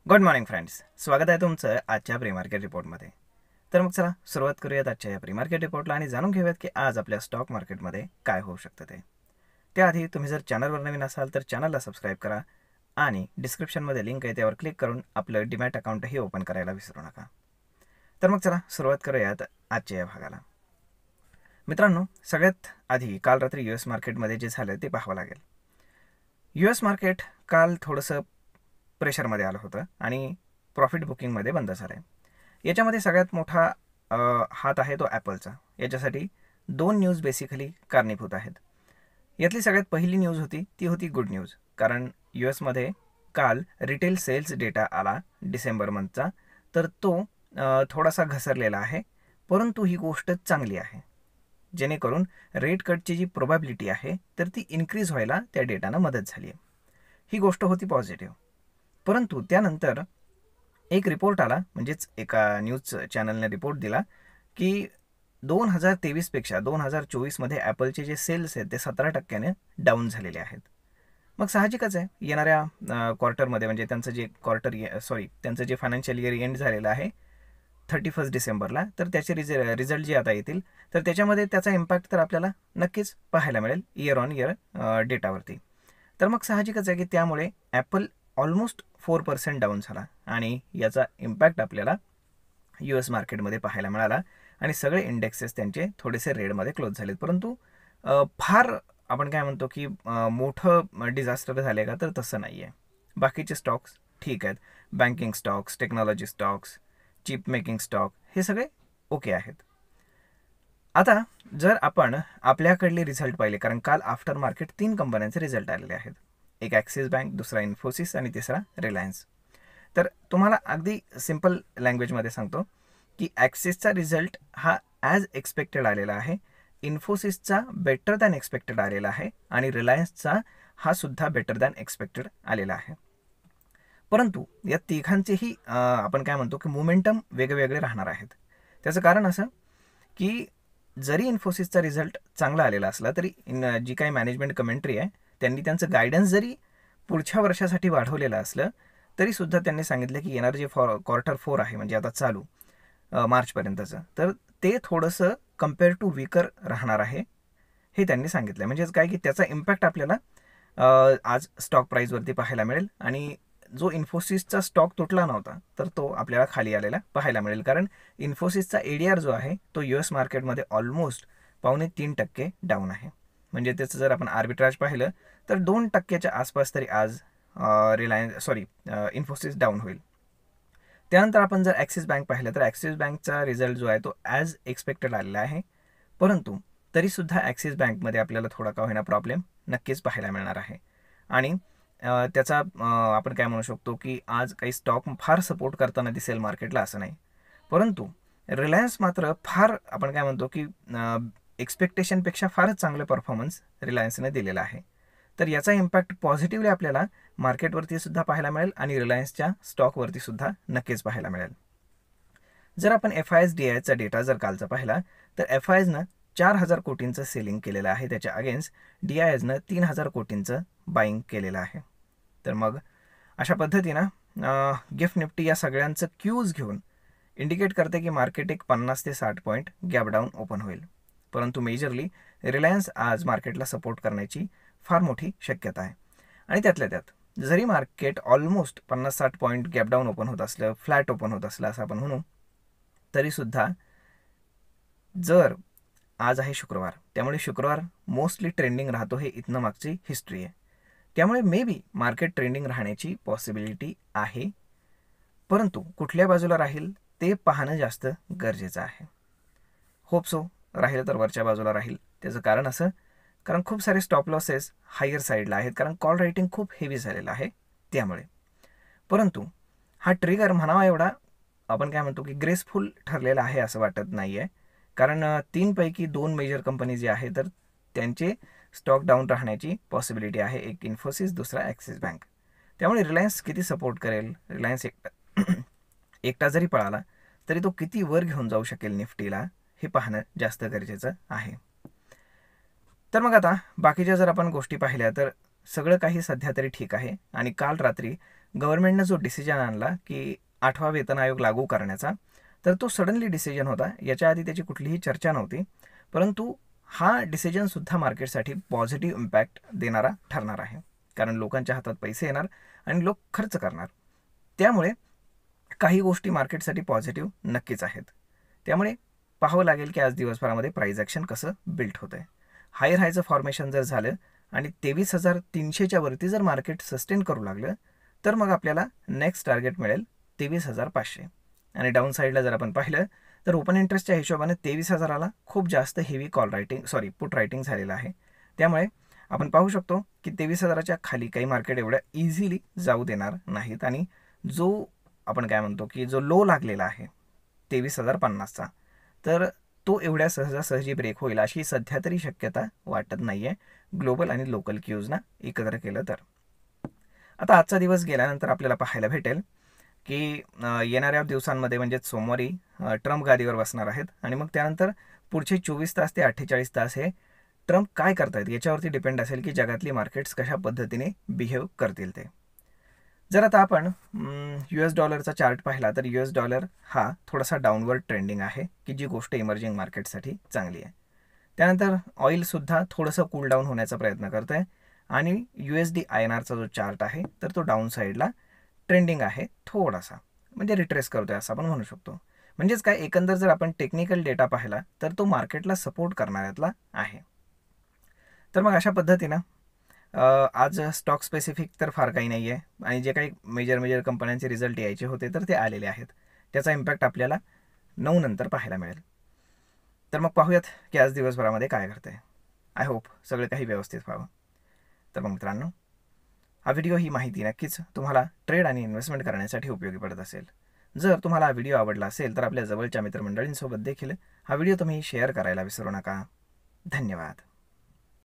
Good morning friends, स्वागत आहे तुमचं आजच्या प्री मार्केट रिपोर्टमध्ये. तर मग चला सुरुवात करूयात आजच्या या प्री मार्केट रिपोर्टला आणि जाणून घेऊयात की आज आपल्या स्टॉक मार्केटमध्ये काय होऊ शकतं ते. त्याआधी तुम्ही जर चॅनलवर नवीन असाल तर चॅनलला सबस्क्राईब करा आणि डिस्क्रिप्शनमध्ये लिंक आहे त्यावर क्लिक करून आपलं डीमॅट अकाउंटही ओपन करायला विसरू नका. तर मग चला सुरुवात करूयात आजच्या या भागाला. मित्रांनो, सगळ्यात आधी काल रात्री US मार्केटमध्ये जे झालं ते पाहावं लागेल. US मार्केट काल थोडंसं प्रेशरमध्ये आलं होतं आणि प्रॉफिट बुकिंगमध्ये बंद झालं आहे. याच्यामध्ये सगळ्यात मोठा हात आहे तो ॲपलचा. याच्यासाठी दोन न्यूज बेसिकली कारणीभूत आहेत. यातली सगळ्यात पहिली न्यूज होती ती होती गुड न्यूज, कारण US काल रिटेल सेल्स डेटा आला डिसेंबर मंथचा, तर तो थोडासा घसरलेला आहे, परंतु ही गोष्ट चांगली आहे, जेणेकरून रेट कटची जी प्रोबॅबिलिटी आहे तर ती इन्क्रीज व्हायला त्या डेटानं मदत झाली आहे. ही गोष्ट होती पॉझिटिव्ह. परंतु त्यानंतर एक रिपोर्ट आला, म्हणजेच एका न्यूज चॅनलने रिपोर्ट दिला की 2023पेक्षा 2024मध्ये ॲपलचे जे सेल्स आहेत ते 17% डाऊन झालेले आहेत. मग साहजिकच आहे, येणाऱ्या क्वार्टरमध्ये म्हणजे त्यांचं जे फायनान्शियल इयर एंड झालेलं आहे 31 डिसेंबरला, तर त्याचे रिझल्ट जे आता येतील तर त्याच्यामध्ये त्याचा इम्पॅक्ट तर आपल्याला नक्कीच पाहायला मिळेल इयर ऑन इयर डेटावरती. तर मग साहजिकच आहे की त्यामुळे ॲपल ऑलमोस्ट 4% डाऊन झाला आणि याचा इम्पॅक्ट आपल्याला US मार्केटमध्ये पाहायला मिळाला आणि सगळे इंडेक्सेस त्यांचे थोडेसे रेडमध्ये क्लोज झालेत. परंतु फार आपण काय म्हणतो की मोठं डिझास्टर झाले का, तर तसं नाही आहे. बाकीचे स्टॉक्स ठीक आहेत. Banking stocks, technology stocks, chip making stock हे सगळे ओके आहेत. आता जर आपण आपल्याकडले रिझल्ट पाहिले, कारण काल आफ्टर मार्केट 3 कंपन्यांचे रिझल्ट आलेले आहेत. एक ॲक्सिस बँक, दुसरा इन्फोसिस आणि तिसरा रिलायन्स. तर तुम्हाला अगदी सिम्पल लँग्वेजमध्ये सांगतो की ॲक्सिसचा रिझल्ट हा ॲज एक्सपेक्टेड आलेला आहे, इन्फोसिसचा बेटर दॅन एक्सपेक्टेड आलेला आहे आणि रिलायन्सचा हा सुद्धा बेटर दॅन एक्सपेक्टेड आलेला आहे. परंतु या तिघांचेही आपण काय म्हणतो की मोमेंटम वेगवेगळे राहणार आहेत. त्याचं कारण असं की जरी इन्फोसिसचा रिझल्ट चांगला आलेला असला तरी जी काही मॅनेजमेंट कमेंट्री आहे त्यांनी त्यांचं गायडन्स जरी पुढच्या वर्षासाठी वाढवलेलं असलं तरीसुद्धा त्यांनी सांगितलं की येणारं जे क्वार्टर 4 आहे, म्हणजे आता चालू मार्चपर्यंतचं, तर ते थोडंसं कम्पेअर टू वीकर राहणार आहे हे त्यांनी सांगितलं. म्हणजेच काय की त्याचा इम्पॅक्ट आपल्याला आज स्टॉक प्राईजवरती पाहायला मिळेल आणि जो इन्फोसिसचा स्टॉक तुटला नव्हता तर तो आपल्याला खाली आलेला पाहायला मिळेल, कारण इन्फोसिसचा ADR जो आहे तो US मार्केटमध्ये ऑलमोस्ट 2.25% डाऊन आहे. म्हणजे त्याचं जर आपण आर्बिट्राज पाहिलं तर 2%च्या आसपास तरी आज इन्फोसिस डाऊन होईल. त्यानंतर आपण जर ॲक्सिस बँक पाहिलं तर ॲक्सिस बँकचा रिझल्ट जो आहे तो ॲज एक्सपेक्टेड आलेला आहे, परंतु तरीसुद्धा ॲक्सिस बँकमध्ये आपल्याला थोडा का होईना प्रॉब्लेम नक्कीच पाहायला मिळणार आहे. आणि त्याचा आपण काय म्हणू शकतो की आज काही स्टॉक फार सपोर्ट करताना दिसेल मार्केटला असं नाही, परंतु रिलायन्स मात्र फार आपण काय म्हणतो की एक्सपेक्टेशनपेक्षा फारच चांगलं परफॉर्मन्स रिलायन्सने दिलेला आहे. तर याचा इम्पॅक्ट पॉझिटिव्हली आपल्याला मार्केटवरती सुद्धा पाहायला मिळेल आणि रिलायन्सच्या स्टॉकवरती सुद्धा नक्कीच पाहायला मिळेल. जर आपण FIS-DIचा डेटा जर कालचा पाहिला तर FISनं 4,000 कोटींचं सेलिंग केलेलं आहे, त्याच्या अगेन्स्ट DISनं 3,000 कोटींचं बाईंग केलेलं आहे. तर मग अशा पद्धतीनं गिफ्ट निफ्टी या सगळ्यांचं क्यूज घेऊन इंडिकेट करते की मार्केट एक 50 ते 60 पॉईंट गॅप डाऊन ओपन होईल. परंतु मेजरली रिलायन्स आज मार्केटला सपोर्ट करण्याची फार मोठी शक्यता आहे. आणि त्यातल्या त्यात जरी market almost 50-60 point gap down open होत असलं, फ्लॅट ओपन होत असलं असं आपण म्हणू, तरीसुद्धा जर आज आहे शुक्रवार, त्यामुळे शुक्रवार मोस्टली ट्रेंडिंग राहतो, हे इथनं मागची हिस्ट्री आहे. त्यामुळे मे बी मार्केट ट्रेंडिंग राहण्याची पॉसिबिलिटी आहे, परंतु कुठल्या बाजूला राहील ते पाहणं जास्त गरजेचं आहे. होप सो राहील तर वरच्या बाजूला राहील. त्याचं कारण असं, कारण खूप सारे स्टॉप लॉसेस हायर साईडला आहेत, कारण कॉल रायटिंग खूप हेवी झालेलं आहे त्यामुळे. परंतु हा ट्रिगर म्हणावा एवढा आपण काय म्हणतो की ग्रेसफुल ठरलेला आहे असं वाटत नाही आहे, कारण 3 पैकी 2 मेजर कंपनी जे आहे तर त्यांचे स्टॉक डाऊन राहण्याची पॉसिबिलिटी आहे. एक इन्फोसिस, दुसरा ॲक्सिस बँक. त्यामुळे रिलायन्स किती सपोर्ट करेल, रिलायन्स एकटा जरी पळाला तरी तो किती वर घेऊन जाऊ शकेल निफ्टीला, हे पाहणं जास्त गरजेचं आहे. तर मग आता बाकीच्या जर आपण गोष्टी पाहिल्या तर सगळं काही सध्या तरी ठीक आहे आणि काल रात्री गव्हर्नमेंटनं जो डिसिजन आणला की 8वा वेतन आयोग लागू करण्याचा, तर तो सडनली डिसिजन होता. याच्या आधी त्याची कुठलीही चर्चा नव्हती. परंतु हा डिसिजनसुद्धा मार्केटसाठी पॉझिटिव्ह इम्पॅक्ट देणारा ठरणार आहे. कारण लोकांच्या हातात पैसे येणार आणि लोक खर्च करणार. त्यामुळे काही गोष्टी मार्केटसाठी पॉझिटिव्ह नक्कीच आहेत. त्यामुळे पाहावं लागेल की आज दिवसभरामध्ये प्राइस ॲक्शन कसं बिल्ट होतं आहे. हायर हायचं फॉर्मेशन जर झालं आणि 23,300च्या वरती जर मार्केट सस्टेन करू लागलं, तर मग आपल्याला नेक्स्ट टार्गेट मिळेल 23,500. आणि डाऊन साईडला जर आपण पाहिलं तर ओपन इंटरेस्टच्या हिशोबाने 23,000ला खूप जास्त हेवी पुट रायटिंग झालेलं आहे. त्यामुळे आपण पाहू शकतो की 23,000च्या खाली काही मार्केट एवढ्या इझिली जाऊ देणार नाहीत. आणि जो आपण काय म्हणतो की जो लो लागलेला आहे 23,050चा, तर तो एवढ्या सहजासहजी ब्रेक होईल अशी सध्या तरी शक्यता वाटत नाही आहे, ग्लोबल आणि लोकल क्यूजना एकत्र केलं तर. आता आजचा दिवस गेल्यानंतर आपल्याला पाहायला भेटेल की येणाऱ्या दिवसांमध्ये म्हणजेच सोमवारी ट्रम्प गादीवर बसणार आहेत. आणि मग त्यानंतर पुढचे 24 तास ते 48 तास हे ट्रम्प काय करतायत याच्यावरती डिपेंड असेल की जगातली मार्केट्स कशा पद्धतीने बिहेव करतील ते. जर आता आपण US डॉलरचा चार्ट पाहिला तर US डॉलर हा थोडासा डाऊनवर्ड ट्रेंडिंग आहे, की जी गोष्ट इमर्जिंग मार्केटसाठी चांगली आहे. त्यानंतर ऑइलसुद्धा थोडंसं कूल डाऊन होण्याचा प्रयत्न करतं आहे. आणि USD INRचा जो चार्ट आहे तर तो डाऊन साईडला ट्रेंडिंग आहे थोडासा, म्हणजे रिट्रेस करतो आहे असं आपण म्हणू शकतो. म्हणजेच काय, एकंदर जर आपण टेक्निकल डेटा पाहिला तर तो मार्केटला सपोर्ट करणाऱ्यातला आहे. तर मग अशा पद्धतीनं आज स्टॉक स्पेसिफिक तर फार काही नाही आहे. आणि जे काही मेजर कंपन्यांचे रिझल्ट यायचे होते तर ते आलेले आहेत. त्याचा इम्पॅक्ट आपल्याला 9 नंतर पाहायला मिळेल. तर मग पाहूयात की आज दिवसभरामध्ये काय घडतंय. आय होप सगळं काही व्यवस्थित व्हावं. तर मग मित्रांनो, हा व्हिडिओ ही माहिती नक्कीच तुम्हाला ट्रेड आणि इन्व्हेस्टमेंट करण्यासाठी उपयोगी पडत असेल. जर तुम्हाला हा व्हिडिओ आवडला असेल तर आपल्या जवळच्या मित्रमंडळींसोबत देखील हा व्हिडिओ तुम्ही शेअर करायला विसरू नका. धन्यवाद.